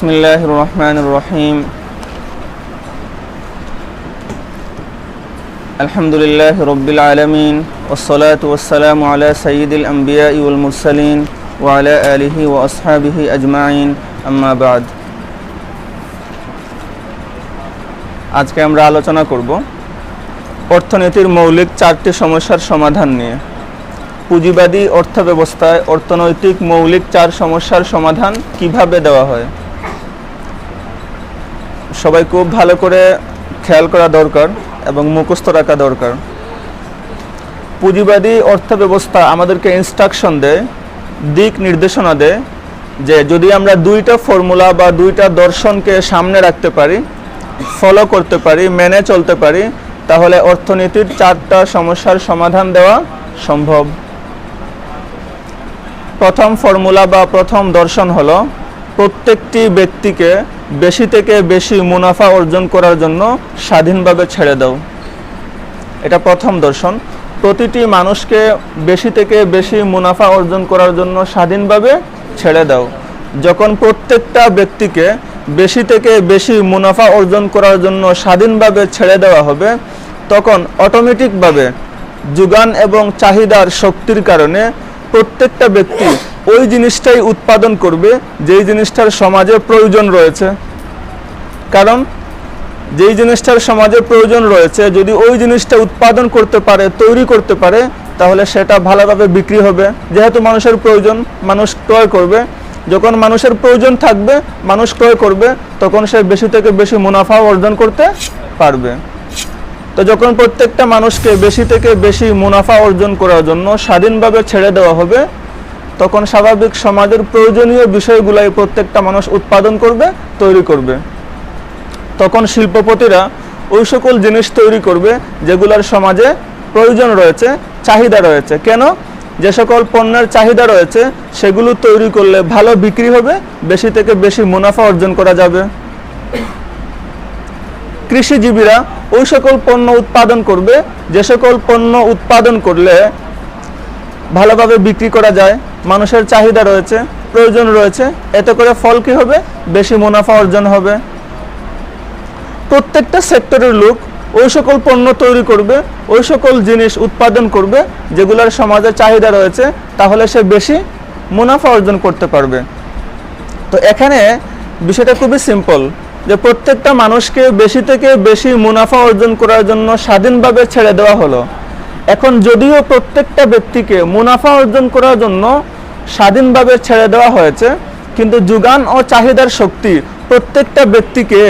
বিসমিল্লাহির রহমানির রহিম। আলহামদুলিল্লাহি রাব্বিল আলামিন ওয়াসসালাতু ওয়াসসালামু আলা সাইয়্যিদিল আমবিয়াই ওয়াল মুরসালিন ওয়া আলা আলিহি ওয়া আসহাবিহি আজমাইন, আম্মা বা'দ। আজকে আমরা আলোচনা করব অর্থনীতির মৌলিক 4টি সমস্যার সমাধান নিয়ে। পুঁজিবাদী অর্থব্যবস্থায় অর্থনৈতিক মৌলিক 4 সমস্যার সমাধান কিভাবে দেওয়া হয়, সবাই খুব ভালো করে খেয়াল করা দরকার এবং মুখস্থ রাখা দরকার। পুঁজিবাদী অর্থব্যবস্থা আমাদেরকে ইনস্ট্রাকশন দেয়, দিক নির্দেশনা দেয় যে যদি আমরা 2টা ফর্মুলা বা 2টা দর্শনকে সামনে রাখতে পারি, ফলো করতে পারি, মেনে চলতে পারি, তাহলে অর্থনীতির 4টা সমস্যার সমাধান দেওয়া সম্ভব। প্রথম ফর্মুলা বা প্রথম দর্শন হলো প্রত্যেকটি ব্যক্তিকে বেশি থেকে বেশি মুনাফা অর্জন করার জন্য স্বাধীনভাবে ছেড়ে দাও। এটা প্রথম দর্শন। প্রতিটি মানুষকে বেশি থেকে বেশি মুনাফা অর্জন করার জন্য স্বাধীনভাবে ছেড়ে দাও। যখন প্রত্যেকটা ব্যক্তিকে বেশি থেকে বেশি মুনাফা অর্জন করার জন্য স্বাধীনভাবে ছেড়ে দেওয়া হবে, তখন অটোমেটিকভাবে যোগান এবং চাহিদার শক্তির কারণে প্রত্যেকটা ব্যক্তি ওই জিনিসটাই উৎপাদন করবে যেই জিনিসটার সমাজে প্রয়োজন রয়েছে। কারণ যেই জিনিসটার সমাজে প্রয়োজন রয়েছে, যদি ওই জিনিসটা উৎপাদন করতে পারে, তৈরি করতে পারে, তাহলে সেটা ভালোভাবে বিক্রি হবে। যেহেতু মানুষের প্রয়োজন, মানুষ ক্রয় করবে। যখন মানুষের প্রয়োজন থাকবে, মানুষ ক্রয় করবে, তখন সে বেশি থেকে বেশি মুনাফা অর্জন করতে পারবে। তো যখন প্রত্যেকটা মানুষকে বেশি থেকে বেশি মুনাফা অর্জন করার জন্য স্বাধীনভাবে ছেড়ে দেওয়া হবে, তখন স্বাভাবিক সমাজের প্রয়োজনীয় বিষয়গুলাই প্রত্যেকটা মানুষ উৎপাদন করবে, তৈরি করবে। তখন শিল্পপতিরা ওই সকল জিনিস তৈরি করবে যেগুলোর সমাজে প্রয়োজন রয়েছে, চাহিদা রয়েছে। কেন? যে সকল পণ্যের চাহিদা রয়েছে সেগুলো তৈরি করলে ভালো বিক্রি হবে, বেশি থেকে বেশি মুনাফা অর্জন করা যাবে। কৃষিজীবীরা ওই সকল পণ্য উৎপাদন করবে যে সকল পণ্য উৎপাদন করলে ভালোভাবে বিক্রি করা যায়, মানুষের চাহিদা রয়েছে, প্রয়োজন রয়েছে। এতে করে ফল কি হবে? বেশি মুনাফা অর্জন হবে। প্রত্যেকটা সেক্টরের লোক ওই সকল পণ্য তৈরি করবে, ওই সকল জিনিস উৎপাদন করবে যেগুলোর সমাজে চাহিদা রয়েছে, তাহলে সে বেশি মুনাফা অর্জন করতে পারবে। তো এখানে বিষয়টা খুবই সিম্পল, যে প্রত্যেকটা মানুষকে বেশি থেকে বেশি মুনাফা অর্জন করার জন্য স্বাধীনভাবে ছেড়ে দেওয়া হলো। এখন যদিও প্রত্যেকটা ব্যক্তিকে মুনাফা অর্জন করার জন্য স্বাধীনভাবে ছেড়ে দেওয়া হয়েছে, কিন্তু যোগান ও চাহিদার শক্তি প্রত্যেকটা ব্যক্তিকে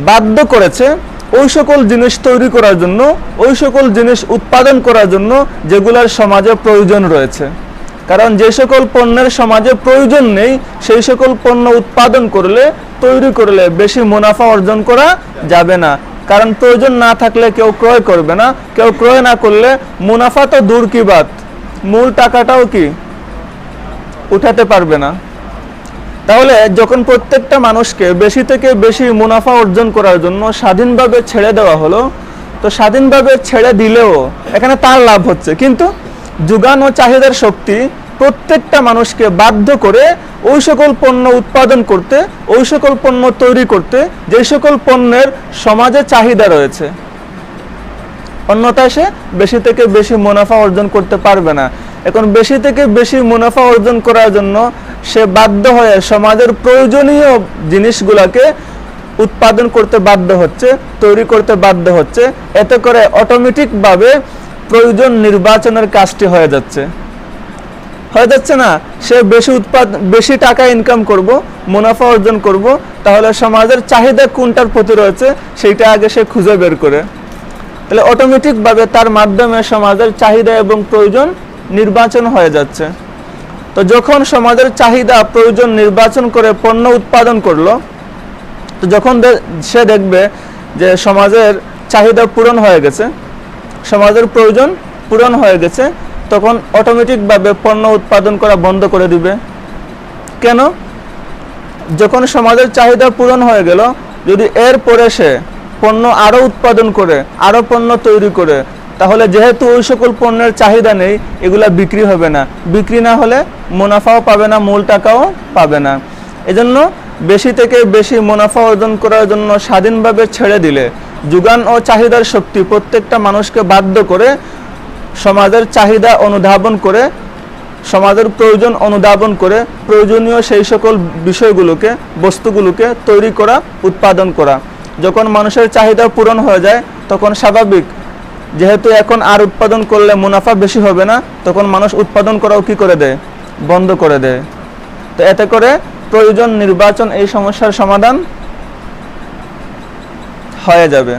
বাধ্য করেছে ওই সকল জিনিস তৈরি করার জন্য, ওই সকল জিনিস উৎপাদন করার জন্য যেগুলোর সমাজে প্রয়োজন রয়েছে। কারণ যে সকল পণ্যের সমাজে প্রয়োজন নেই, সেই সকল পণ্য উৎপাদন করলে, তৈরি করলে বেশি মুনাফা অর্জন করা যাবে না। কারণ প্রয়োজন না থাকলে কেউ ক্রয় করবে না, কেউ ক্রয় না করলে মুনাফা তো দূর কি বাত, মূল টাকাটাও কি উঠাতে পারবে না। তাহলে যখন প্রত্যেকটা মানুষকে বেশি থেকে বেশি মুনাফা অর্জন করার জন্য স্বাধীনভাবে ছেড়ে দেওয়া হলো, তো স্বাধীনভাবে ছেড়ে দিলেও এখানে তার লাভ হচ্ছে, কিন্তু যোগান ও চাহিদার শক্তি প্রত্যেকটা মানুষকে বাধ্য করে ওই সকল পণ্য উৎপাদন করতে, ওই সকল পণ্য তৈরি করতে যে সকল পণ্যের সমাজে চাহিদা রয়েছে। অন্যথায় সে বেশি থেকে বেশি মুনাফা অর্জন করতে পারবে না। এখন বেশি থেকে বেশি মুনাফা অর্জন করার জন্য সে বাধ্য হয়ে সমাজের প্রয়োজনীয় জিনিসগুলোকে উৎপাদন করতে বাধ্য হচ্ছে, তৈরি করতে বাধ্য হচ্ছে। এতে করে অটোমেটিকভাবে প্রয়োজন নির্বাচনের কাজটি হয়ে যাচ্ছে না। সে বেশি টাকা ইনকাম করব, মুনাফা অর্জন করব, তাহলে সমাজের চাহিদা কোনটার প্রতি রয়েছে সেইটা আগে সে খুঁজে বের করে, তাহলে অটোমেটিকভাবে তার মাধ্যমে সমাজের চাহিদা এবং প্রয়োজন নির্বাচন হয়ে যাচ্ছে। তো যখন সমাজের চাহিদা প্রয়োজন নির্বাচন করে পণ্য উৎপাদন করলো, তো যখন সে দেখবে যে সমাজের চাহিদা পূরণ হয়ে গেছে, সমাজের প্রয়োজন পূরণ হয়ে গেছে, তখন অটোমেটিকভাবে পণ্য উৎপাদন করা বন্ধ করে দিবে। কেন? যখন সমাজের চাহিদা পূরণ হয়ে গেল, যদি এরপরে সে পণ্য আরও উৎপাদন করে, আরও পণ্য তৈরি করে, তাহলে যেহেতু ওই সকল পণ্যের চাহিদা নেই, এগুলা বিক্রি হবে না। বিক্রি না হলে মুনাফাও পাবে না, মূল টাকাও পাবে না। এজন্য বেশি থেকে বেশি মুনাফা অর্জন করার জন্য স্বাধীনভাবে ছেড়ে দিলে যোগান ও চাহিদার শক্তি প্রত্যেকটা মানুষকে বাধ্য করে সমাজের চাহিদা অনুধাবন করে, সমাজের প্রয়োজন অনুধাবন করে প্রয়োজনীয় সেই সকল বিষয়গুলোকে, বস্তুগুলোকে তৈরি করা, উৎপাদন করা। যখন মানুষের চাহিদা পূরণ হয়ে যায় তখন স্বাভাবিক, যেহেতু এখন আর উৎপাদন করলে মুনাফা বেশি হবে না, তখন মানুষ উৎপাদন করাও কি করে দেয়, বন্ধ করে দেয়। তো এতে করে প্রয়োজন নির্বাচন এই সমস্যার সমাধান হয়ে যাবে।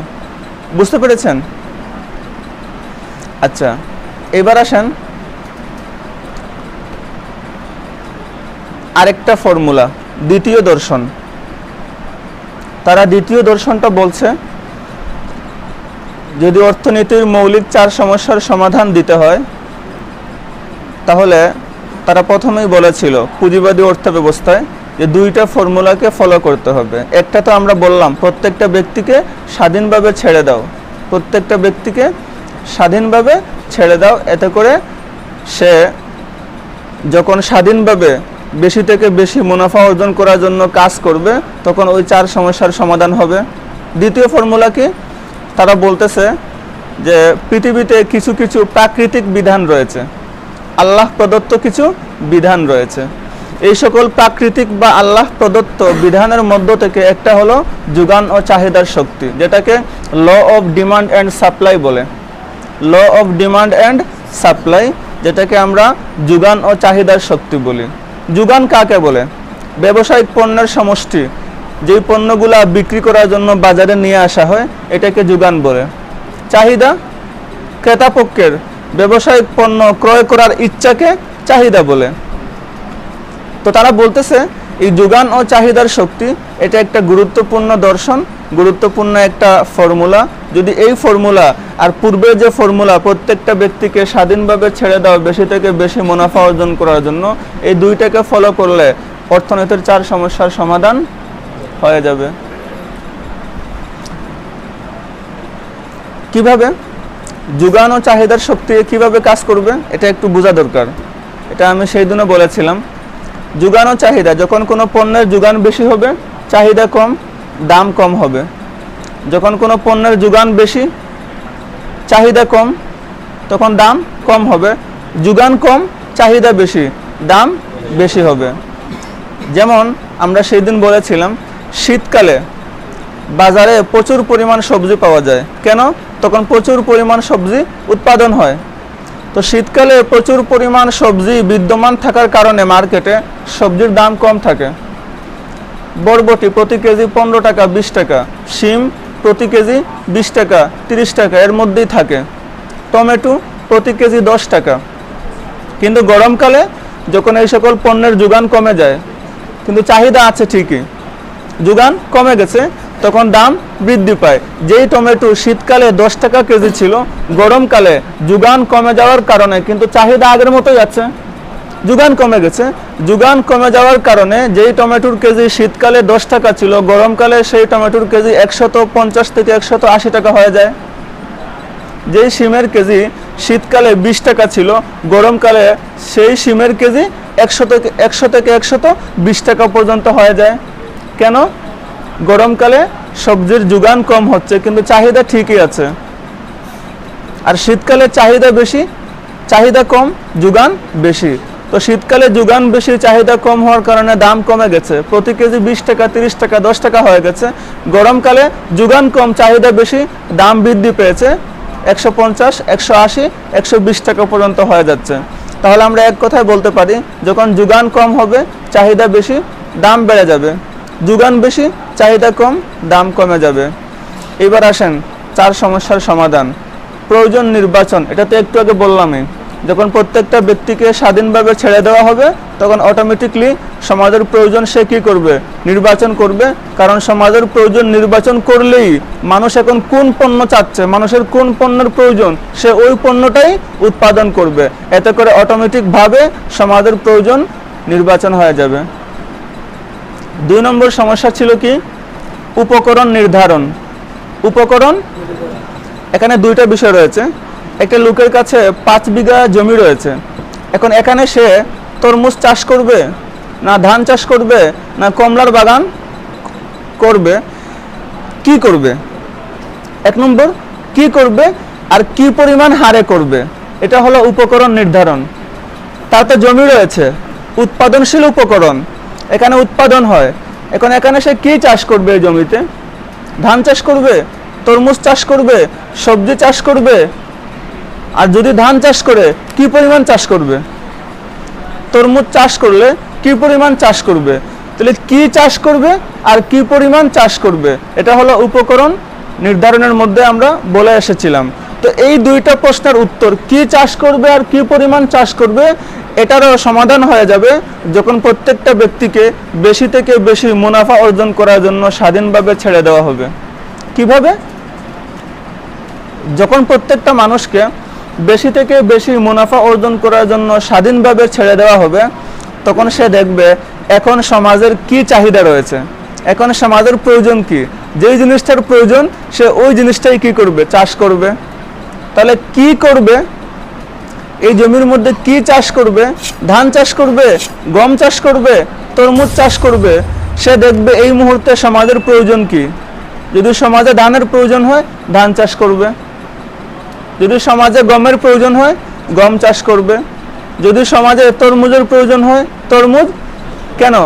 বুঝতে পেরেছেন? আচ্ছা, এবার আসেন আরেকটা ফর্মুলা, দ্বিতীয় দর্শন। তারা দ্বিতীয় দর্শনটা বলছে, যদি অর্থনীতির মৌলিক 4 সমস্যার সমাধান দিতে হয়, তাহলে তারা প্রথমেই বলেছিল পুঁজিবাদী অর্থ ব্যবস্থায় যে 2টা ফর্মুলাকে ফলো করতে হবে। একটা তো আমরা বললাম, প্রত্যেকটা ব্যক্তিকে স্বাধীনভাবে ছেড়ে দাও, প্রত্যেকটা ব্যক্তিকে স্বাধীনভাবে ছেড়ে দাও, এতে করে সে যখন স্বাধীনভাবে বেশি থেকে বেশি মুনাফা অর্জন করার জন্য কাজ করবে, তখন ওই 4 সমস্যার সমাধান হবে। দ্বিতীয় ফর্মুলা কি? তারা বলতেছে যে পৃথিবীতে কিছু কিছু প্রাকৃতিক বিধান রয়েছে, আল্লাহ প্রদত্ত কিছু বিধান রয়েছে। এই সকল প্রাকৃতিক বা আল্লাহ প্রদত্ত বিধানের মধ্য থেকে একটা হলো যোগান ও চাহিদার শক্তি, যেটাকে law of demand and supply বলে। Law of demand and supply, যেটাকে আমরা যোগান ও চাহিদার শক্তি বলি। যোগান কাকে বলে? ব্যবসায়িক পণ্যের সমষ্টি, যেই পণ্যগুলা বিক্রি করার জন্য বাজারে নিয়ে আসা হয়, এটাকে যোগান বলে। চাহিদা, ক্রেতাপক্ষের ব্যবসায়িক পণ্য ক্রয় করার ইচ্ছাকে চাহিদা বলে। তো তারা বলতেছে এই যোগান ও চাহিদার শক্তি এটা একটা গুরুত্বপূর্ণ দর্শন, গুরুত্বপূর্ণ একটা ফর্মুলা। যদি এই ফর্মুলা আর পূর্বে যে ফর্মুলা প্রত্যেকটা ব্যক্তিকে স্বাধীনভাবে ছেড়ে দাও বেশি থেকে বেশি মুনাফা অর্জন করার জন্য, এই 2টাকে ফলো করলে অর্থনীতির 4 সমস্যার সমাধান হয়ে যাবে। কিভাবে যোগান ও চাহিদার শক্তি কিভাবে কাজ করবে এটা একটু বোঝা দরকার। এটা আমি সেই দিনও বলেছিলাম, যোগান ও চাহিদা, যখন কোনো পণ্যের যোগান বেশি হবে চাহিদা কম, দাম কম হবে। যখন কোনো পণ্যের যোগান বেশি চাহিদা কম, তখন দাম কম হবে। যোগান কম চাহিদা বেশি, দাম বেশি হবে। যেমন আমরা সেই দিন বলেছিলাম শীতকালে বাজারে প্রচুর পরিমাণ সবজি পাওয়া যায়। কেন? তখন প্রচুর পরিমাণ সবজি উৎপাদন হয়। তো শীতকালে প্রচুর পরিমাণ সবজি বিদ্যমান থাকার কারণে মার্কেটে সবজির দাম কম থাকে। বরবটি প্রতি কেজি 15 টাকা 20 টাকা, শিম প্রতি কেজি 20 টাকা 30 টাকা এর মধ্যেই থাকে, টমেটো প্রতি কেজি 10 টাকা। কিন্তু গরমকালে যখন এই সকল পণ্যের যোগান কমে যায়, কিন্তু চাহিদা আছে ঠিকই, যোগান কমে গেছে, তখন দাম বৃদ্ধি পায়। যেই টমেটো শীতকালে 10 টাকা কেজি ছিল, গরমকালে যোগান কমে যাওয়ার কারণে কিন্তু চাহিদা আগের মতোই আছে, যোগান কমে গেছে। যোগান কমে যাওয়ার কারণে যেই টমেটোর কেজি শীতকালে 10 টাকা ছিল, গরমকালে সেই টমেটোর কেজি 150 থেকে 180 টাকা হয়ে যায়। যেই শিমের কেজি শীতকালে 20 টাকা ছিল, গরমকালে সেই শিমের কেজি 100 থেকে 120 টাকা পর্যন্ত হয়ে যায়। কেন? গরমকালে সবজির যোগান কম হচ্ছে কিন্তু চাহিদা ঠিকই আছে, আর শীতকালে চাহিদা বেশি, চাহিদা কম, যোগান বেশি। তো শীতকালে যোগান বেশি, চাহিদা কম হওয়ার কারণে দাম কমে গেছে, প্রতি কেজি 20 টাকা 30 টাকা 10 টাকা হয়ে গেছে। গরমকালে যোগান কম, চাহিদা বেশি, দাম বৃদ্ধি পেয়েছে, 150, 180, 120 টাকা পর্যন্ত হয়ে যাচ্ছে। তাহলে আমরা এক কথায় বলতে পারি, যখন যোগান কম হবে চাহিদা বেশি, দাম বেড়ে যাবে, যোগান বেশি চাহিদা কম, দাম কমে যাবে। এবার আসেন 4 সমস্যার সমাধান। প্রয়োজন নির্বাচন, এটা তো একটু আগে বললামই, যখন প্রত্যেকটা ব্যক্তিকে স্বাধীনভাবে ছেড়ে দেওয়া হবে তখন অটোমেটিকলি সমাজের প্রয়োজন সে কী করবে? নির্বাচন করবে। কারণ সমাজের প্রয়োজন নির্বাচন করলেই মানুষ এখন কোন পণ্য চাচ্ছে, মানুষের কোন পণ্যের প্রয়োজন, সে ওই পণ্যটাই উৎপাদন করবে। এতে করে অটোমেটিকভাবে সমাজের প্রয়োজন নির্বাচন হয়ে যাবে। 2 নম্বর সমস্যা ছিল কি? উপকরণ নির্ধারণ। উপকরণ, এখানে 2টা বিষয় রয়েছে। একটা লোকের কাছে 5 বিঘা জমি রয়েছে, এখন এখানে সে তরমুজ চাষ করবে না ধান চাষ করবে, না কমলার বাগান করবে, কি করবে? 1 নম্বর কি করবে আর কি পরিমাণ হারে করবে, এটা হলো উপকরণ নির্ধারণ। তাতে জমি রয়েছে, উৎপাদনশীল উপকরণ, এখানে উৎপাদন হয়। এখন এখানে সে কি চাষ করবে? এই জমিতে ধান চাষ করবে, তরমুজ চাষ করবে, সবজি চাষ করবে। আর যদি ধান চাষ করে কি পরিমাণ চাষ করবে? তরমুজ চাষ করলে কি পরিমাণ চাষ করবে? তাহলে কি চাষ করবে আর কি পরিমাণ চাষ করবে, এটা হলো উপকরণ নির্ধারণের মধ্যে আমরা বলে এসেছিলাম। তো এই দুইটা প্রশ্নের উত্তর, কি চাষ করবে আর কি পরিমাণ চাষ করবে, এটারও সমাধান হয়ে যাবে যখন প্রত্যেকটা ব্যক্তিকে বেশি থেকে বেশি মুনাফা অর্জন করার জন্য স্বাধীনভাবে ছেড়ে দেওয়া হবে। কিভাবে? যখন প্রত্যেকটা মানুষকে বেশি থেকে বেশি মুনাফা অর্জন করার জন্য স্বাধীনভাবে ছেড়ে দেওয়া হবে, তখন সে দেখবে এখন সমাজের কি চাহিদা রয়েছে, এখন সমাজের প্রয়োজন কি, যেই জিনিসটার প্রয়োজন সে ওই জিনিসটাই কি করবে? চাষ করবে। তাহলে কি করবে? এই জমির মধ্যে কি চাষ করবে? ধান চাষ করবে, গম চাষ করবে, তরমুজ চাষ করবে। সে দেখবে এই মুহূর্তে সমাজের প্রয়োজন কি। যদি সমাজে ধানের প্রয়োজন হয় ধান চাষ করবে, যদি সমাজে গমের প্রয়োজন হয় গম চাষ করবে, যদি সমাজে তরমুজের প্রয়োজন হয় তরমুজ। কেন?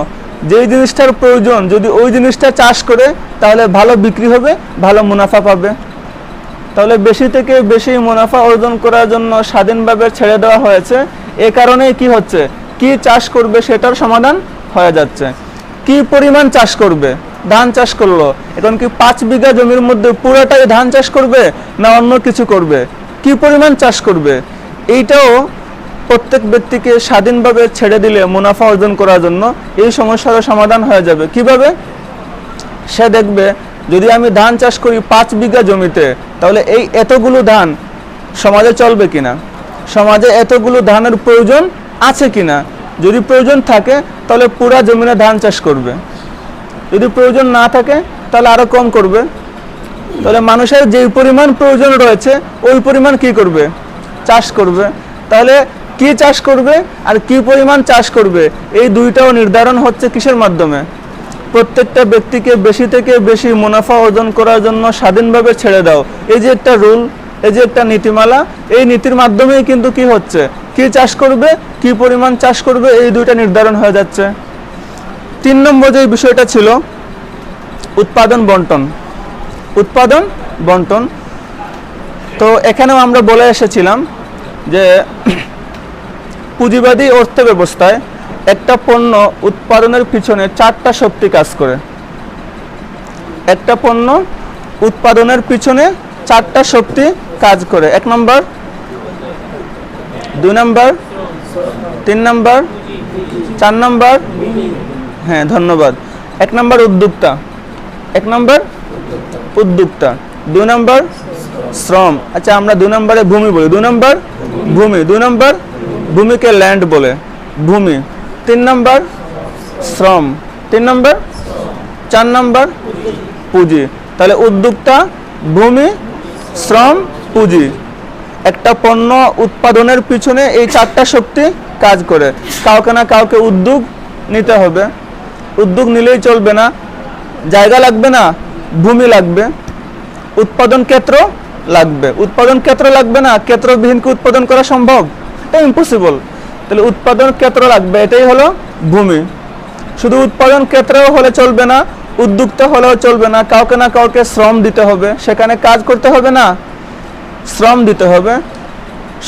যেই জিনিসটার প্রয়োজন যদি ওই জিনিসটা চাষ করে তাহলে ভালো বিক্রি হবে, ভালো মুনাফা পাবে। তাহলে বেশি থেকে বেশি মুনাফা অর্জন করার জন্য স্বাধীনভাবে ছেড়ে দেওয়া হয়েছে। এ কারণেই কি হচ্ছে, কি চাষ করবে সেটার সমাধান হয়ে যাচ্ছে। কি পরিমাণ চাষ করবে? ধান চাষ করলো, এখন কি 5 বিঘা জমির মধ্যে পুরোটাই ধান চাষ করবে না অন্য কিছু করবে? কি পরিমাণ চাষ করবে? এইটাও প্রত্যেক ব্যক্তিকে স্বাধীনভাবে ছেড়ে দিলে মুনাফা অর্জন করার জন্য এই সমস্যার সমাধান হয়ে যাবে। কিভাবে? সে দেখবে যদি আমি ধান চাষ করি 5 বিঘা জমিতে, তাহলে এই এতগুলো ধান সমাজে চলবে কিনা, সমাজে এতগুলো ধানের প্রয়োজন আছে কিনা। যদি প্রয়োজন থাকে তাহলে পুরা জমিনে ধান চাষ করবে, যদি প্রয়োজন না থাকে তাহলে আরো কম করবে। তাহলে মানুষের যেই পরিমাণ প্রয়োজন রয়েছে ওই পরিমাণ কি করবে? চাষ করবে। তাহলে কি চাষ করবে আর কি পরিমাণ চাষ করবে, এই দুইটাও নির্ধারণ হচ্ছে কিসের মাধ্যমে? প্রত্যেকটা ব্যক্তিকে বেশি থেকে বেশি মুনাফা অর্জন করার জন্য স্বাধীনভাবে ছেড়ে দাও, এই যে একটা রুল, এই যে একটা নীতিমালা, এই নীতির মাধ্যমেই কিন্তু কি হচ্ছে, কি চাষ করবে কি পরিমাণ চাষ করবে, এই দুইটা নির্ধারণ হয়ে যাচ্ছে। 3 নম্বর যে বিষয়টা ছিল উৎপাদন বন্টন। উৎপাদন বন্টন, তো এখানেও আমরা বলে এসেছিলাম যে পুঁজিবাদী অর্থ ব্যবস্থায় একটা পণ্য উৎপাদনের পিছনে 4টা শক্তি কাজ করে। একটা পণ্য উৎপাদনের পিছনে 4টা শক্তি কাজ করে। 1 নম্বর, 2 নম্বর, 3 নম্বর, 4 নম্বর। হ্যাঁ, ধন্যবাদ। 1 নম্বর উদ্যোক্তা, 1 নম্বর উদ্যোক্তা, 2 নম্বর শ্রম। আচ্ছা, আমরা 2 নম্বরে ভূমি বলি, 2 নম্বর ভূমি, 2 নম্বর ভূমিকে ল্যান্ড বলে, ভূমি। 3 নম্বর শ্রম, 3 নম্বর, 4 নম্বর পুঁজি। তাহলে উদ্যোক্তা, ভূমি, শ্রম, পুঁজি। একটা পণ্য উৎপাদনের পিছনে এই 4টা শক্তি কাজ করে। কাউকে না কাউকে উদ্যোগ নিতে হবে, উদ্যোগ নিলেই চলবে না, জায়গা লাগবে না, ভূমি লাগবে, উৎপাদন ক্ষেত্র লাগবে। উৎপাদন ক্ষেত্র লাগবে না, ক্ষেত্রবিহীন কি উৎপাদন করা সম্ভব? এটা ইম্পসিবল। তাহলে উৎপাদন ক্ষেত্র লাগবে, এটাই হলো ভূমি। শুধু উৎপাদন ক্ষেত্রেও হলে চলবে না, উদ্যোক্তা হলেও চলবে না, কাউকে না কাউকে শ্রম দিতে হবে, সেখানে কাজ করতে হবে না, শ্রম দিতে হবে।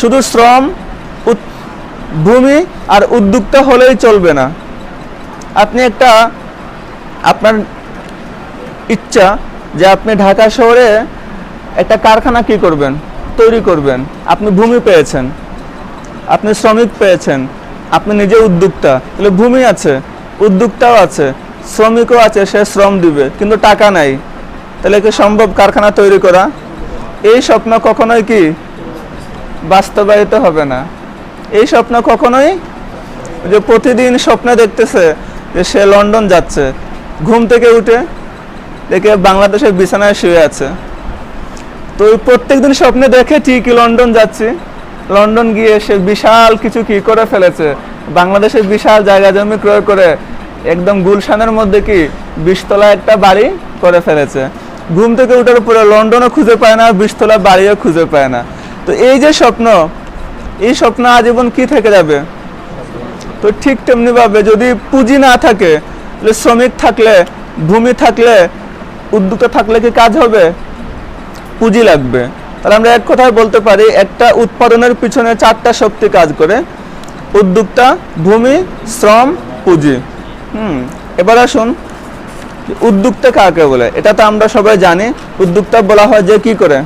শুধু শ্রম, ভূমি আর উদ্যোক্তা হলেই চলবে না। আপনি একটা, আপনার ইচ্ছা যে আপনি ঢাকা শহরে একটা কারখানা কি করবেন, তৈরি করবেন। আপনি ভূমি পেয়েছেন, আপনি শ্রমিক পেয়েছেন, আপনি নিজে উদ্যোক্তা, তাহলে ভূমি আছে, উদ্যোক্তাও আছে, শ্রমিকও আছে, সে শ্রম দিবে, কিন্তু টাকা নাই। তাহলে কি সম্ভব কারখানা তৈরি করা? এই স্বপ্ন কখনোই কি বাস্তবায়িত হবে না। এই স্বপ্ন কখনোই, যে প্রতিদিন স্বপ্নে দেখতেছে যে সে লন্ডন যাচ্ছে, ঘুম থেকে উঠে দেখে বাংলাদেশের বিছানায় শুয়ে আছে, তো ওই প্রত্যেকদিন স্বপ্নে দেখে ঠিকই লন্ডন যাচ্ছি, লন্ডন গিয়ে সে বিশাল কিছু কি করে ফেলেছে, বাংলাদেশের বিশাল জায়গা জমি ক্রয় করে একদম গুলশানের মধ্যে কি 20 তলা একটা বাড়ি করে ফেলেছে। ঘুম থেকে উঠার পরে লন্ডনও খুঁজে পায় না, 20 তলা বাড়িও খুঁজে পায় না। তো এই যে স্বপ্ন, এই স্বপ্ন আজীবন কি থেকে যাবে? তো ঠিক তেমনি ভাবে যদি পুঁজি না থাকে, শ্রমিক থাকলে, ভূমি থাকলে, উদ্যোক্তা থাকলে কি কাজ হবে? পুঁজি লাগবে। তাহলে আমরা এক কথায় বলতে পারি একটা উৎপাদনের পিছনে 4টা শক্তি কাজ করে: উদ্যোক্তা, ভূমি, শ্রম, পুঁজি। এবার আসুন উদ্যোক্তা কাকে বলে। এটা তো আমরা সবাই জানি। উদ্যোক্তা বলা হয় যে কি করে,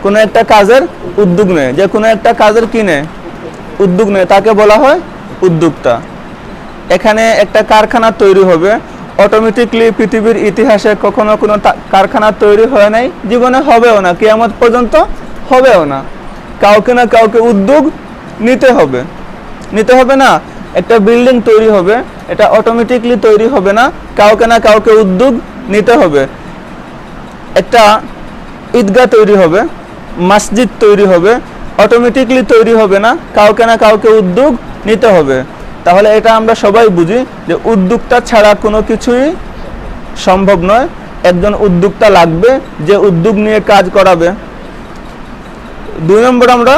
কোনো একটা কাজের উদ্যোগ নেয়, যে কোনো একটা কাজের কি নেয়, উদ্যোগ নেয়, তাকে বলা হয় উদ্যোক্তা। এখানে একটা কারখানা তৈরি হবে, অটোমেটিকলি পৃথিবীর ইতিহাসে কখনো কোনো কারখানা তৈরি হয় নাই, জীবনে হবেও না, কিয়ামত পর্যন্ত হবেও না। কাউকে না কাউকে উদ্যোগ নিতে হবে, নিতে হবে না? একটা বিল্ডিং তৈরি হবে, এটা অটোমেটিকলি তৈরি হবে না, কাউকে না কাউকে উদ্যোগ নিতে হবে। একটা ঈদগাহ তৈরি হবে, মসজিদ তৈরি হবে, অটোমেটিকলি তৈরি হবে না, কাউকে না কাউকে উদ্যোগ নিতে হবে। তাহলে এটা আমরা সবাই বুঝি যে উদ্যোক্তা ছাড়া কোনো কিছুই সম্ভব নয়। একজন উদ্যোক্তা লাগবে যে উদ্যোগ নিয়ে কাজ করাবে। 2 নম্বর আমরা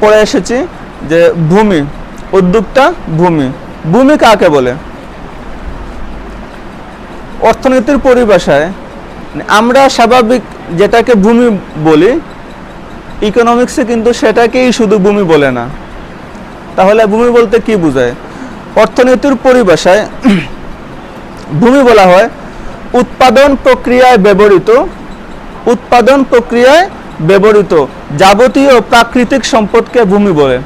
পড়ে এসেছি যে ভূমি, উদ্যোক্তা, ভূমি। ভূমি কাকে বলে? অর্থনীতির পরিভাষায় আমরা স্বাভাবিক যেটাকে ভূমি বলি, ইকোনমিক্সে কিন্তু সেটাকেই শুধু ভূমি বলে না। তাহলে ভূমি বলতে কি বোঝায়? অর্থনীতির পরিভাষায় ভূমি বলা হয় উৎপাদন প্রক্রিয়ায় ব্যবহৃত যাবতীয় প্রাকৃতিক সম্পদকে ভূমি বলে।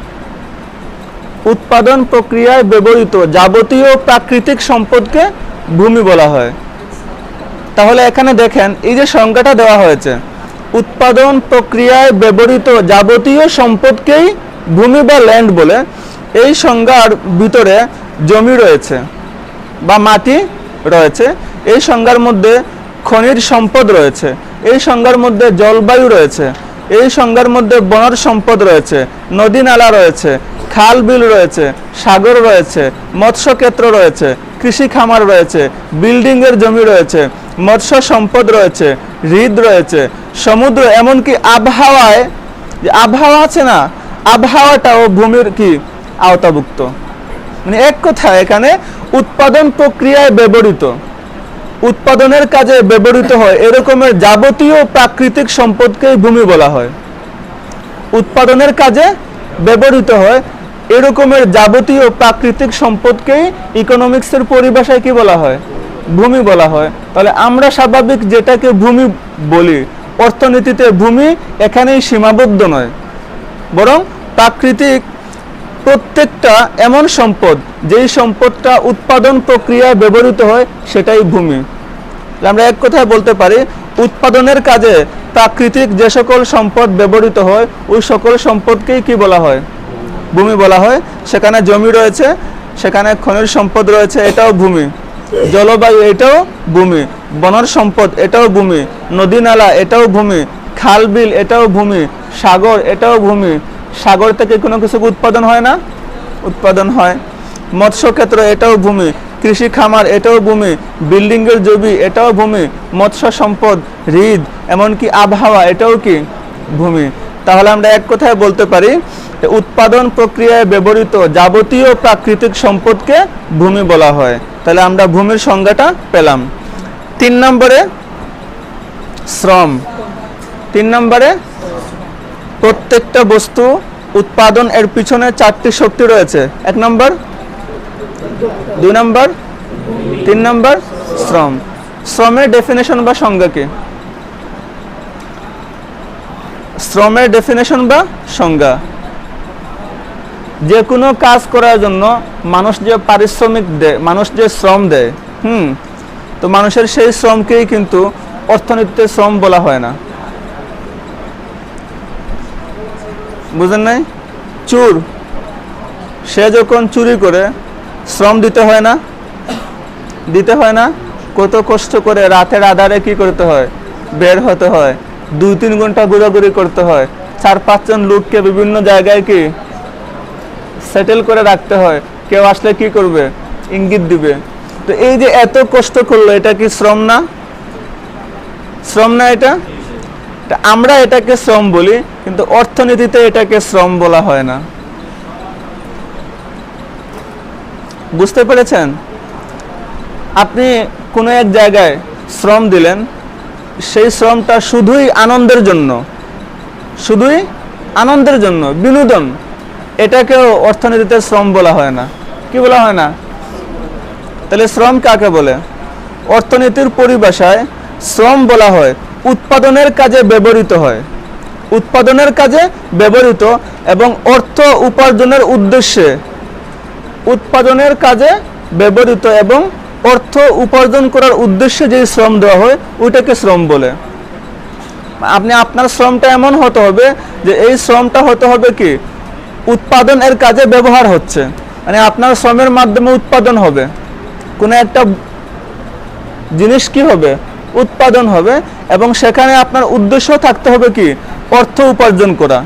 উৎপাদন প্রক্রিয়ায় ব্যবহৃত যাবতীয় প্রাকৃতিক সম্পদকে ভূমি বলা হয়। তাহলে এখানে দেখেন এই যে সংজ্ঞাটা দেওয়া হয়েছে, উৎপাদন প্রক্রিয়ায় ব্যবহৃত যাবতীয় সম্পদকেই ভূমি বা ল্যান্ড বলে। এই সংজ্ঞার ভিতরে জমি রয়েছে বা মাটি রয়েছে, এই সংজ্ঞার মধ্যে খনিজ সম্পদ রয়েছে, এই সংজ্ঞার মধ্যে জলবায়ু রয়েছে, এই সংজ্ঞার মধ্যে বনজ সম্পদ রয়েছে, নদী নালা রয়েছে, খাল বিল রয়েছে, সাগর রয়েছে, মৎস্য ক্ষেত্র রয়েছে, কৃষি খামার রয়েছে, বিল্ডিং এর জমি রয়েছে, মৎস্য সম্পদ রয়েছে, হ্রদ রয়েছে, সমুদ্র, এমনকি আবহাওয়ায় যে আবহাওয়া আছে না, আবহাওয়াটাও ভূমির কি আওতাভুক্ত। মানে এক কথায় এখানে উৎপাদন প্রক্রিয়ায় ব্যবহৃত, উৎপাদনের কাজে ব্যবহৃত হয় এরকমের যাবতীয় প্রাকৃতিক সম্পদকে ভূমি বলা হয়। উৎপাদনের কাজে ব্যবহৃত হয় এরকমের যাবতীয় প্রাকৃতিক সম্পদকেই ইকোনমিক্সের পরিভাষায় কি বলা হয়? ভূমি বলা হয়। তাহলে আমরা স্বাভাবিক যেটাকে ভূমি বলি, অর্থনীতিতে ভূমি এখানেই সীমাবদ্ধ নয়, বরং প্রাকৃতিক প্রত্যেকটা এমন সম্পদ যেই সম্পদটা উৎপাদন প্রক্রিয়ায় ব্যবহৃত হয় সেটাই ভূমি। আমরা এক কথায় বলতে পারি উৎপাদনের কাজে প্রাকৃতিক যে সকল সম্পদ ব্যবহৃত হয় ওই সকল সম্পদকেই কি বলা হয়? ভূমি বলা হয়। সেখানে জমি রয়েছে, সেখানে খনিজ সম্পদ রয়েছে, এটাও ভূমি। জলবায়ু, এটাও ভূমি। বনজ সম্পদ, এটাও ভূমি। নদী নালা, এটাও ভূমি। খাল বিল, এটাও ভূমি। সাগর, এটাও ভূমি। সাগর থেকে কোনো কিছু উৎপাদন হয় না? উৎপাদন হয়। মৎস্য ক্ষেত্র, এটাও ভূমি। কৃষি খামার, এটাও ভূমি। বিল্ডিং এর জমি, এটাও ভূমি। মৎস্য সম্পদ, হ্রদ, এমনকি আবহাওয়া, এটাও কি ভূমি। তাহলে আমরা এক কথায় বলতে পারি উৎপাদন প্রক্রিয়ায় ব্যবহৃত যাবতীয় প্রাকৃতিক সম্পদকে ভূমি বলা হয়। তাহলে আমরা ভূমির সংজ্ঞাটা পেলাম। 3 নম্বরে শ্রম। 3 নম্বরে প্রত্যেকটা বস্তু উৎপাদন এর পিছনে 4টি শক্তি রয়েছে। 1 নম্বর, 2 নম্বর, 3 নম্বর শ্রম। শ্রমের ডেফিনেশন বা সংজ্ঞা কি? শ্রমের ডেফিনেশন বা সংজ্ঞা, যে কোনো কাজ করার জন্য মানুষ যে পারিশ্রমিক দেয়, মানুষ যে শ্রম দেয়, তো মানুষের সেই শ্রমকেই কিন্তু অর্থনীতিতে শ্রম বলা হয় না। বুঝেন নাই? চোর, সে যখন চুরি করে শ্রম দিতে হয় না? দিতে হয় না? কত কষ্ট করে রাতের আধারে কি করতে হয়? বের হতে হয়, 2-3 ঘন্টা ঘোরাঘুরি করতে হয়, 4-5 জন লোককে বিভিন্ন জায়গায় কি সেটেল করে রাখতে হয়, কেউ আসলে কি করবে, ইঙ্গিত দিবে। তো এই যে এত কষ্ট করলো, এটা কি শ্রম না? শ্রম না এটা? আমরা এটাকে শ্রম বলি, কিন্তু অর্থনীতিতে এটাকে শ্রম বলা হয় না। বুঝতে পেরেছেন? আপনি কোনো এক জায়গায় শ্রম দিলেন, সেই শ্রমটা শুধুই আনন্দের জন্য, শুধুই আনন্দের জন্য, বিনোদন, এটাকেও অর্থনীতিতে শ্রম বলা হয় না। কি বলা হয় না? তাহলে শ্রম কাকে বলে? অর্থনীতির পরিভাষায় শ্রম বলা হয় উৎপাদনের কাজে ব্যবহৃত হয়, উৎপাদনের কাজে ব্যবহৃত এবং অর্থ উপার্জনের উদ্দেশ্যে, উৎপাদনের কাজে ব্যবহৃত এবং অর্থ উপার্জন করার উদ্দেশ্যে যে শ্রম দেওয়া হয় ওইটাকে শ্রম বলে। আপনি আপনার শ্রমটা এমন হতে হবে যে এই শ্রমটা হতে হবে কি, উৎপাদনের কাজে ব্যবহার হচ্ছে, মানে আপনার শ্রমের মাধ্যমে উৎপাদন হবে, কোনো একটা জিনিস কি হবে, উৎপাদন হবে, এবং সেখানে আপনার উদ্দেশ্য থাকতে হবে কি, অর্থ উপার্জন করা।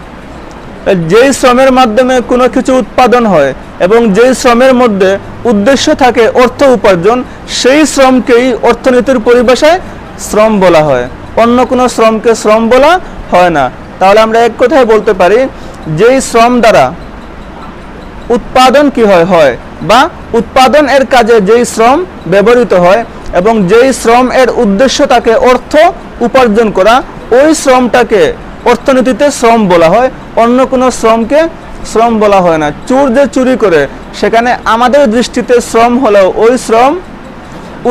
যেই শ্রমের মাধ্যমে কোনো কিছু উৎপাদন হয় এবং যেই শ্রমের মধ্যে উদ্দেশ্য থাকে অর্থ উপার্জন, সেই শ্রমকেই অর্থনীতির পরিভাষায় শ্রম বলা হয়, অন্য কোনো শ্রমকে শ্রম বলা হয় না। তাহলে আমরা এক কথায় বলতে পারি, যেই শ্রম দ্বারা উৎপাদন কি হয় বা উৎপাদন এর কাজে যেই শ্রম ব্যবহৃত হয় এবং যেই শ্রম এর উদ্দেশ্য থাকে অর্থ উপার্জন করা, ওই শ্রমটাকে অর্থনীতিতে শ্রম বলা হয়, অন্য কোনো শ্রমকে শ্রম বলা হয় না। চোর যে চুরি করে, সেখানে আমাদের দৃষ্টিতে শ্রম হলেও ওই শ্রম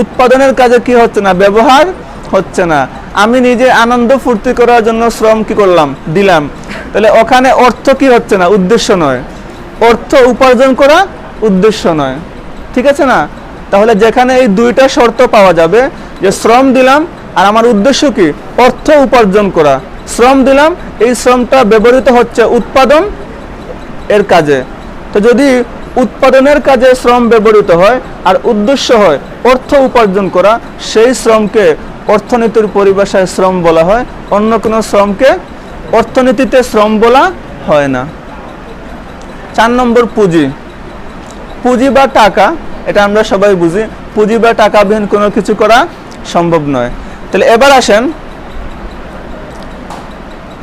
উৎপাদনের কাজে কি হচ্ছে না, ব্যবহার হচ্ছে না। আমি নিজে আনন্দ ফুর্তি করার জন্য শ্রম কি করলাম, দিলাম, তাহলে ওখানে অর্থ কি হচ্ছে না, উদ্দেশ্য নয়, অর্থ উপার্জন করা উদ্দেশ্য নয়। ঠিক আছে না? তাহলে যেখানে এই দুইটা শর্ত পাওয়া যাবে, যে শ্রম দিলাম আর আমার উদ্দেশ্য কি, অর্থ উপার্জন করা, শ্রম দিলাম, এই শ্রমটা ব্যবহৃত হচ্ছে উৎপাদন এর কাজে। তো যদি উৎপাদনের কাজে শ্রম ব্যবহৃত হয় আর উদ্দেশ্য হয় অর্থ উপার্জন করা, সেই শ্রমকে অর্থনীতির পরিভাষায় শ্রম বলা হয়, অন্য কোনো শ্রমকে অর্থনীতিতে শ্রম বলা হয় না। 4 নম্বর পুঁজি। পুঁজি বা টাকা, এটা আমরা সবাই বুঝি, পুঁজি বা টাকাবিহীন কোনো কিছু করা সম্ভব নয়। তাহলে এবার আসেন,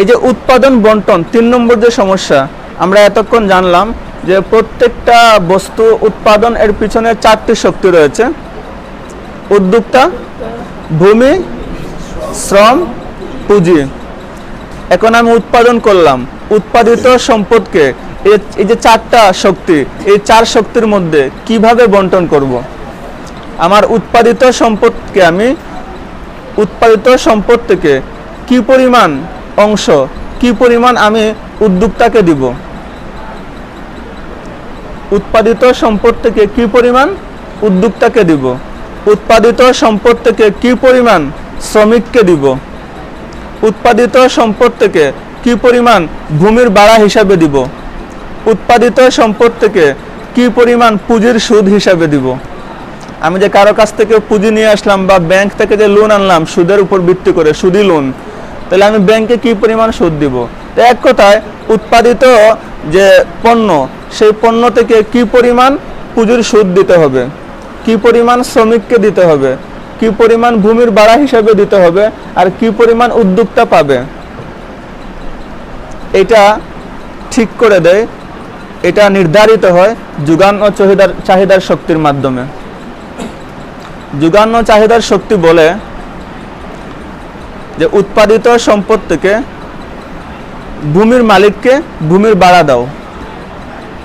এই যে উৎপাদন বন্টন, 3 নম্বর যে সমস্যা, আমরা এতক্ষণ জানলাম যে প্রত্যেকটা বস্তু উৎপাদন এর পিছনে 4টি শক্তি রয়েছে, উদ্যোক্তা, ভূমি, শ্রম, পুঁজি। এখন আমি উৎপাদন করলাম, উৎপাদিত সম্পদকে এই যে 4টা শক্তি, এই 4 শক্তির মধ্যে কিভাবে বন্টন করব? আমার উৎপাদিত সম্পদকে আমি উৎপাদিত সম্পদ থেকে কি পরিমাণ অংশ, কি পরিমাণ আমি উদ্যোক্তাকে দিব? উৎপাদিত সম্পদ থেকে কি পরিমাণ উদ্যোক্তাকে দিব? উৎপাদিত সম্পদ থেকে কি পরিমাণ শ্রমিককে দিব? উৎপাদিত সম্পদ থেকে কি পরিমাণ ভূমির ভাড়া হিসাবে দিব? উৎপাদিত সম্পদ থেকে কি পরিমাণ পুঁজির সুদ হিসাবে দিব? আমি যে কারো কাছ থেকে পুঁজি নিয়ে আসলাম বা ব্যাংক থেকে যে লোন আনলাম সুদের উপর ভিত্তি করে, সুদি লোন, তাহলে আমি ব্যাংকে কি পরিমাণ সুদ দিব? তো এক কথায় উৎপাদিত যে পণ্য, সেই পণ্য থেকে কি পরিমাণ পুঁজির সুদ দিতে হবে, কি পরিমাণ শ্রমিককে দিতে হবে, কি পরিমাণ ভূমির ভাড়া হিসাবে দিতে হবে, আর কি পরিমাণ উদ্যোক্তা পাবে, এটা ঠিক করে দেয়, এটা নির্ধারিত হয় যোগান ও চাহিদার শক্তির মাধ্যমে। যোগান ও চাহিদার শক্তি বলে যে উৎপাদিত সম্পদ থেকে ভূমির মালিককে ভূমির ভাড়া দাও,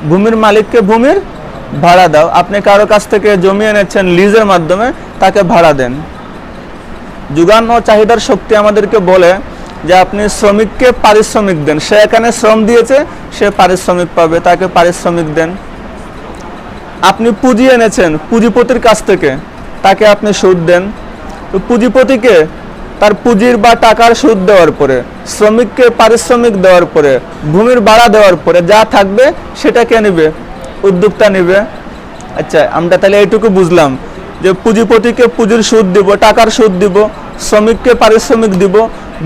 ভূমির মালিককে ভূমির ভাড়া দাও। আপনি কারো কাছ থেকে জমি এনেছেন লিজের মাধ্যমে, তাকে ভাড়া দেন। যোগান ও চাহিদার শক্তি আমাদেরকে বলে যে আপনি শ্রমিককে পারিশ্রমিক দেন, সে এখানে শ্রম দিয়েছে, সে পারিশ্রমিক পাবে, তাকে পারিশ্রমিক দেন। আপনি পুঁজি এনেছেন পুঁজিপতির কাছ থেকে, তাকে আপনি সুদ দেন। তো পুঁজিপতিকে তার পুঁজির বা টাকার সুদ দেওয়ার পরে, শ্রমিককে পারিশ্রমিক দেওয়ার পরে, ভূমির ভাড়া দেওয়ার পরে যা থাকবে সেটা কে নেবে? উদ্যোক্তা নেবে। আচ্ছা, আমরা তাহলে এইটুকু বুঝলাম যে পুঁজিপতিকে পুঁজির সুদ দিব, টাকার সুদ দিব, শ্রমিককে পারিশ্রমিক দিব,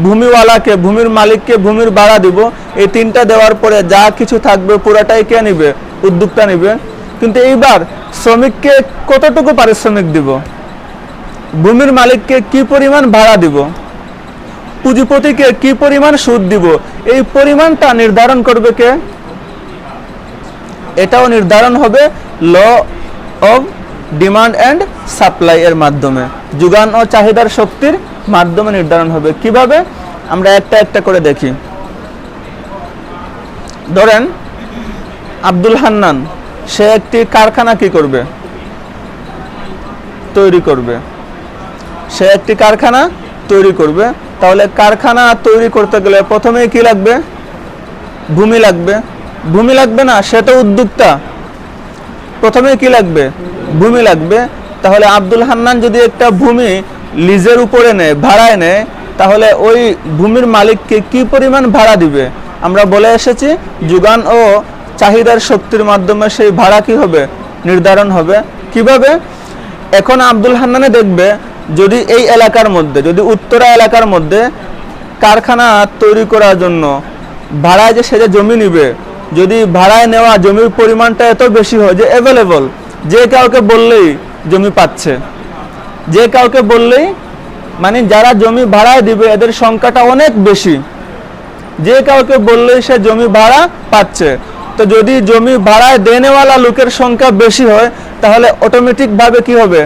ভূমিওয়ালাকে, ভূমির মালিককে ভূমির ভাড়া দিব। এই 3টা দেওয়ার পরে যা কিছু থাকবে পুরাটাই কে নেবে? উদ্যোক্তা নিবে। কিন্তু এইবার শ্রমিককে কতটুকু পারিশ্রমিক দিব, ভূমির মালিককে কি পরিমাণ ভাড়া দিব, পুঁজিপতিকে কি পরিমাণ সুদ দিব, এই পরিমাণটা নির্ধারণ করবে কে? এটাও নির্ধারণ হবে law of demand and supply এর মাধ্যমে, যোগান ও চাহিদার শক্তির মাধ্যমে নির্ধারণ হবে। কিভাবে? আমরা একটা একটা করে দেখি। ধরেন আব্দুল হান্নান, সে একটি কারখানা কি করবে? তৈরি করবে। সে একটি কারখানা তৈরি করবে। তাহলে কারখানা তৈরি করতে গেলে প্রথমে কি লাগবে? ভূমি লাগবে। ভূমি লাগবে না? সে তো উদ্যোক্তা, প্রথমে কি লাগবে? ভূমি লাগবে। তাহলে আব্দুল হান্নান যদি একটা ভূমি লিজের উপরে নেয়, ভাড়ায় নেয়, তাহলে ওই ভূমির মালিককে কি পরিমাণ ভাড়া দিবে? আমরা বলে এসেছি যোগান ও চাহিদার শক্তির মাধ্যমে সেই ভাড়া কি হবে? নির্ধারণ হবে। কিভাবে? এখন আব্দুল হান্নানে দেখবে যদি এই এলাকার মধ্যে, যদি উত্তরা এলাকার মধ্যে কারখানা তৈরি করার জন্য ভাড়ায় যে সে যে জমি নিবে, যদি ভাড়ায় নেওয়া জমির পরিমাণটা এত বেশি হয় যে অ্যাভেলেবল, যে কাউকে বললেই জমি পাচ্ছে, যে কাউকে বললেই, মানে যারা জমি ভাড়ায় দিবে এদের সংখ্যাটা অনেক বেশি, যে কাউকে বললেই সে জমি ভাড়া পাচ্ছে। তো যদি জমি ভাড়ায় দেনেওয়ালা লোকের সংখ্যা বেশি হয় তাহলে অটোমেটিকভাবে কি হবে?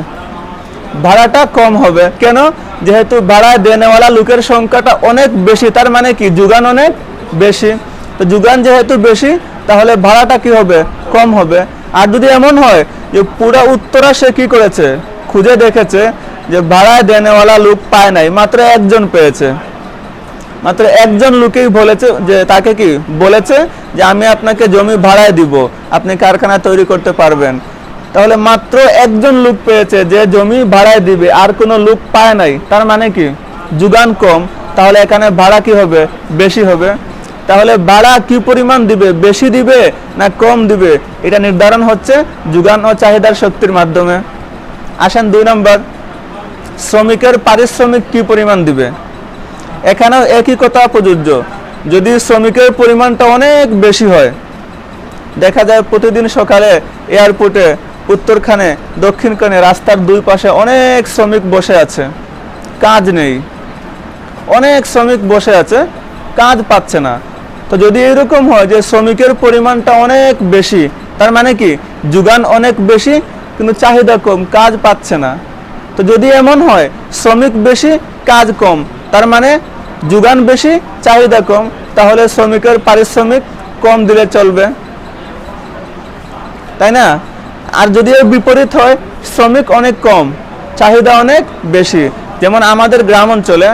ভাড়াটা কম হবে। কেন? যেহেতু ভাড়ায় দেনেওয়ালা লোকের সংখ্যাটা অনেক বেশি, তার মানে কি যোগান অনেক বেশি। তো যোগান যেহেতু বেশি তাহলে ভাড়াটা কি হবে? কম হবে। আর যদি এমন হয় যে পুরা উত্তরা সে কি করেছে, খুঁজে দেখেছে যে ভাড়ায় দেনেওয়ালা লোক পায় নাই, মাত্র একজন পেয়েছে, মাত্র একজন লোকেই বলেছে যে তাকে কি বলেছে যে আমি আপনাকে জমি ভাড়ায় দিব, আপনি কারখানা তৈরি করতে পারবেন। তাহলে মাত্র একজন লোক পেয়েছে যে জমি ভাড়ায় দিবে, আর কোনো লোক পায় নাই, তার মানে কি যোগান কম। তাহলে এখানে ভাড়া কি হবে? বেশি হবে। তাহলে ভাড়া কি পরিমাণ দিবে, বেশি দিবে না কম দিবে, এটা নির্ধারণ হচ্ছে যোগান ও চাহিদার শক্তির মাধ্যমে। আসেন 2 নম্বর, শ্রমিকের পারিশ্রমিক কি পরিমাণ দিবে। এখানেও একই কথা প্রযোজ্য। যদি শ্রমিকের পরিমাণটা অনেক বেশি হয়, দেখা যায় প্রতিদিন সকালে এয়ারপোর্টে উত্তরখানে দক্ষিণখানে রাস্তার দুই পাশে অনেক শ্রমিক বসে আছে, কাজ নেই, অনেক শ্রমিক বসে আছে, কাজ পাচ্ছে না। তো যদি এরকম হয় যে শ্রমিকের পরিমাণটা অনেক বেশি, তার মানে কি যোগান অনেক বেশি কিন্তু চাহিদা কম, কাজ পাচ্ছে না। তো যদি এমন হয় শ্রমিক বেশি কাজ কম, তার মানে যোগান বেশি চাহিদা কম, তাহলে শ্রমিকের পারিশ্রমিক কম দিলে চলবে, তাই না? আর যদি এর বিপরীত হয় শ্রমিক অনেক কম চাহিদা অনেক বেশি, যেমন আমাদের গ্রাম অঞ্চলে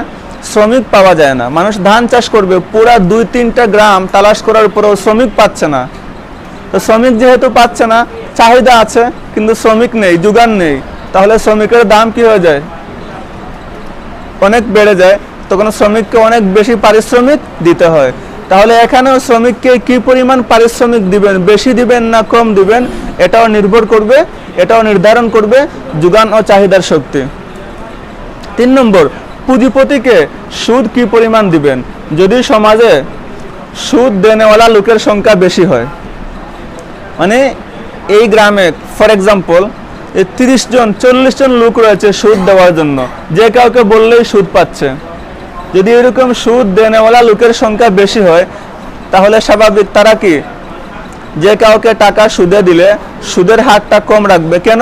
শ্রমিক পাওয়া যায় না, মানুষ ধান চাষ করবে, পুরা 2-3টা গ্রাম তালাশ করার পরেও শ্রমিক পাচ্ছে না। তো শ্রমিক যেহেতু পাচ্ছে না, চাহিদা আছে কিন্তু শ্রমিক নেই, যোগান নেই, তাহলে শ্রমিকের দাম কি হয়ে যায়? অনেক বেড়ে যায়। তখন শ্রমিককে অনেক বেশি পারিশ্রমিক দিতে হয়। তাহলে এখানেও শ্রমিককে কি পরিমাণ পারিশ্রমিক দিবেন, বেশি দিবেন না কম দিবেন, এটাও নির্ভর করবে, এটাও নির্ধারণ করবে যোগান ও চাহিদার শক্তি। 3 নম্বর, পুঁজিপতিকে সুদ কি পরিমাণ দিবেন। যদি সমাজে সুদ দেনেওয়ালা লোকের সংখ্যা বেশি হয়, মানে এই গ্রামে ফর এক্সাম্পল 30 জন 40 জন লোক রয়েছে সুদ দেওয়ার জন্য, যে কাউকে বললেই সুদ পাচ্ছে, যদি এরকম সুদ দেনেওয়ালা লোকের সংখ্যা বেশি হয় তাহলে স্বাভাবিক তারা কি যে কাউকে টাকা সুদে দিলে সুদের হারটা কম রাখবে। কেন?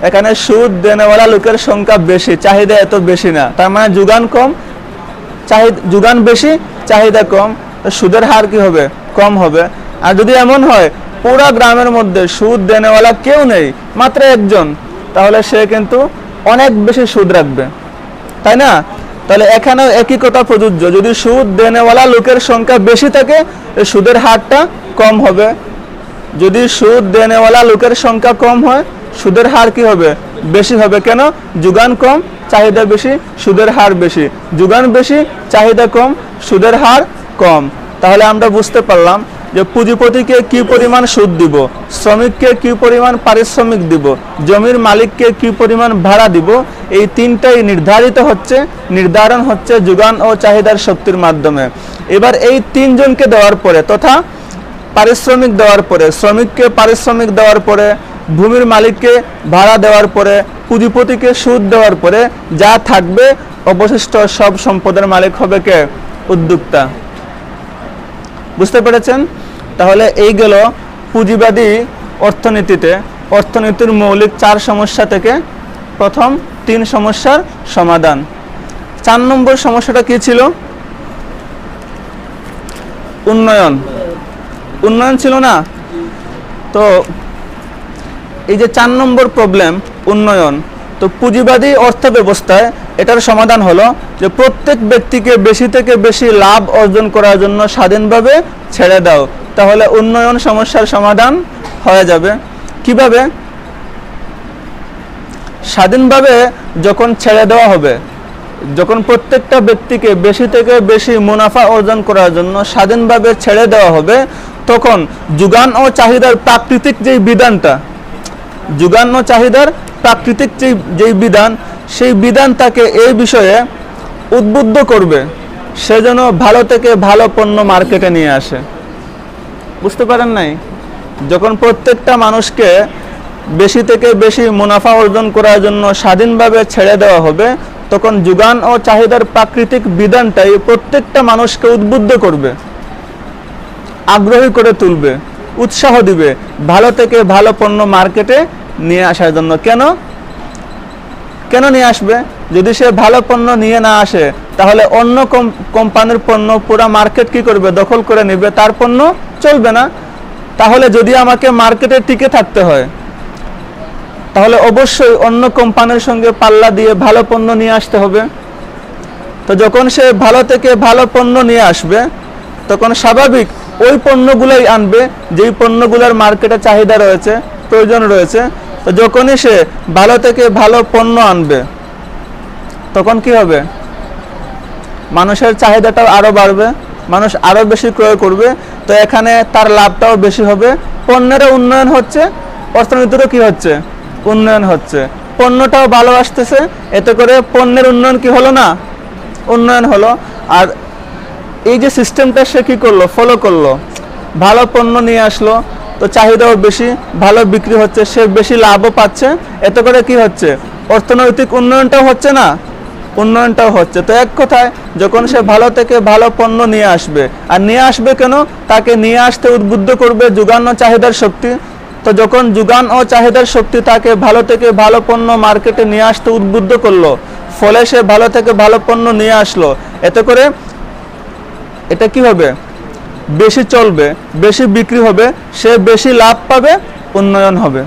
এখানে সুদ দেনেওয়ালা লোকের সংখ্যা বেশি, চাহিদা এত বেশি না, তার মানে যোগান কম, যোগান বেশি চাহিদা কম, সুদের হার কি হবে? কম হবে। আর যদি এমন হয় পুরা গ্রামের মধ্যে সুদ দেনেওয়ালা কেউ নেই, মাত্র একজন, তাহলে সে কিন্তু অনেক বেশি সুদ রাখবে, তাই না? তাহলে এখানেও একই কথা প্রযোজ্য। যদি সুদ দেনেওয়ালা লোকের সংখ্যা বেশি থাকে সুদের হারটা কম হবে, যদি সুদ দেনেওয়ালা লোকের সংখ্যা কম হয় সুদের হার কি হবে? বেশি হবে। কেন? যোগান কম চাহিদা বেশি, সুদের হার বেশি, যোগান বেশি চাহিদা কম, সুদের হার কম। তাহলে আমরা বুঝতে পারলাম যে পুঁজিপতিকে কি পরিমাণ সুদ দিব, শ্রমিককে কি পরিমাণ পারিশ্রমিক দিব, জমির মালিককে কি পরিমাণ ভাড়া দিব, এই তিনটাই নির্ধারণ হচ্ছে যোগান ও চাহিদার শক্তির মাধ্যমে। এবার এই 3 জনকে দেওয়ার পরে তথা পারিশ্রমিক দেওয়ার পরে, শ্রমিককে পারিশ্রমিক দেওয়ার পরে, ভূমির মালিককে ভাড়া দেওয়ার পরে, পুঁজিপতিকে সুদ দেওয়ার পরে যা থাকবে অবশিষ্ট সব সম্পদের মালিক হবে কে? উদ্যোক্তা। বুঝতে পেরেছেন? তাহলে এই গেল পুঁজিবাদী অর্থনীতিতে অর্থনীতির মৌলিক 4 সমস্যা থেকে প্রথম 3 সমস্যার সমাধান। 4 নম্বর সমস্যাটা কি ছিল? উন্নয়ন। উন্নয়ন ছিল না? তো এই যে 4 নম্বর প্রবলেম উন্নয়ন, তো পুঁজিবাদী অর্থ ব্যবস্থায় এটার সমাধান হলো যে প্রত্যেক ব্যক্তিকে বেশি থেকে বেশি লাভ অর্জন করার জন্য স্বাধীনভাবে ছেড়ে দাও, তাহলে উন্নয়ন সমস্যার সমাধান হয়ে যাবে। কিভাবে? স্বাধীনভাবে যখন ছেড়ে দেওয়া হবে, যখন প্রত্যেকটা ব্যক্তিকে বেশি থেকে বেশি মুনাফা অর্জন করার জন্য স্বাধীনভাবে ছেড়ে দেওয়া হবে, তখন যোগান ও চাহিদার প্রাকৃতিক যেই বিধানটা, যোগান ও চাহিদার প্রাকৃতিক যেই বিধান, সেই বিধান তাকে এই বিষয়ে উদ্বুদ্ধ করবে সে যেন ভালো থেকে ভালো পণ্য মার্কেটে নিয়ে আসে। বুঝতে পারেন নাই? যখন প্রত্যেকটা মানুষকে বেশি থেকে বেশি মুনাফা অর্জন করার জন্য স্বাধীনভাবে ছেড়ে দেওয়া হবে, তখন যোগান ও চাহিদার প্রাকৃতিক বিধানটাই প্রত্যেকটা মানুষকে উদ্বুদ্ধ করবে, আগ্রহী করে তুলবে, উৎসাহ দিবে ভালো থেকে ভালো পণ্য মার্কেটে নিয়ে আসার জন্য। কেন নিয়ে আসবে? যদি সে ভালো পণ্য নিয়ে না আসে, তাহলে অন্য কোম্পানির পণ্য পুরা মার্কেট কি করবে? দখল করে নেবে, তার পণ্য চলবে না। তাহলে যদি আমাকে মার্কেটে টিকে থাকতে হয়, তাহলে অবশ্যই অন্য কোম্পানির সঙ্গে পাল্লা দিয়ে ভালো পণ্য নিয়ে আসতে হবে। তো যখন সে ভালো থেকে ভালো পণ্য নিয়ে আসবে, তখন স্বাভাবিক ওই পণ্যগুলোই আনবে যেই পণ্যগুলোর মার্কেটে চাহিদা রয়েছে, প্রয়োজন রয়েছে। তো যখনই সে ভালো থেকে ভালো পণ্য আনবে, তখন কি হবে? মানুষের চাহিদাটাও আরো বাড়বে, মানুষ আরো বেশি ক্রয় করবে, তো এখানে তার লাভটাও বেশি হবে। পণ্যেরও উন্নয়ন হচ্ছে, অর্থনীতিরও কি হচ্ছে? উন্নয়ন হচ্ছে। পণ্যটাও ভালো আসতেছে, এতে করে পণ্যের উন্নয়ন কি হলো না? উন্নয়ন হলো। আর এই যে সিস্টেমটা সে কি করলো? ফলো করলো, ভালো পণ্য নিয়ে আসলো, তো চাহিদাও বেশি, ভালো বিক্রি হচ্ছে, সে বেশি লাভও পাচ্ছে। এতে করে কি হচ্ছে? অর্থনৈতিক উন্নয়নটাও হচ্ছে না? উন্নয়নটাও হচ্ছে। তো এক কথায় যখন সে ভালো থেকে ভালো পণ্য নিয়ে আসবে, আর নিয়ে আসবে কেন? তাকে নিয়ে আসতে উদ্বুদ্ধ করবে যোগান ও চাহিদার শক্তি। তো যখন যোগান ও চাহিদার শক্তি তাকে ভালো থেকে ভালো পণ্য মার্কেটে নিয়ে আসতে উদ্বুদ্ধ করলো, ফলে সে ভালো থেকে ভালো পণ্য নিয়ে আসলো, এতে করে এটা কি হবে? বেশি চলবে, বেশি বিক্রি হবে, সে বেশি লাভ পাবে, উন্নয়ন হবে।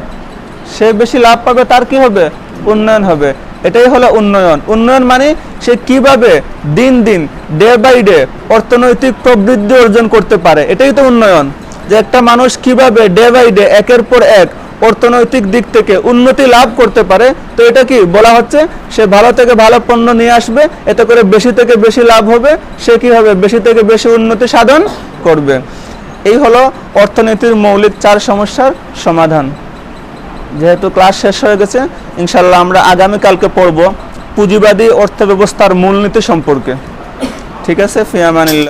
সে বেশি লাভ পাবে, তার কি হবে? উন্নয়ন হবে। এটাই হলো উন্নয়ন। উন্নয়ন মানে সে কিভাবে দিন দিন, ডে বাই ডে অর্থনৈতিক প্রবৃদ্ধি অর্জন করতে পারে, এটাই তো উন্নয়ন। যে একটা মানুষ কিভাবে ডে বাই ডে একের পর এক অর্থনৈতিক দিক থেকে উন্নতি লাভ করতে পারে, তো এটা কি বলা হচ্ছে? সে ভালো থেকে ভালো পণ্য নিয়ে আসবে, এতে করে বেশি থেকে বেশি লাভ হবে, সে কি হবে? বেশি থেকে বেশি উন্নতি সাধন করবে। এই হলো অর্থনীতির মৌলিক 4 সমস্যার সমাধান। যেহেতু ক্লাস শেষ হয়ে গেছে, ইনশাল্লাহ আমরা আগামীকালকে পড়ব পুঁজিবাদী অর্থব্যবস্থার মূলনীতি সম্পর্কে। ঠিক আছে? ফি আমানিল্লাহ।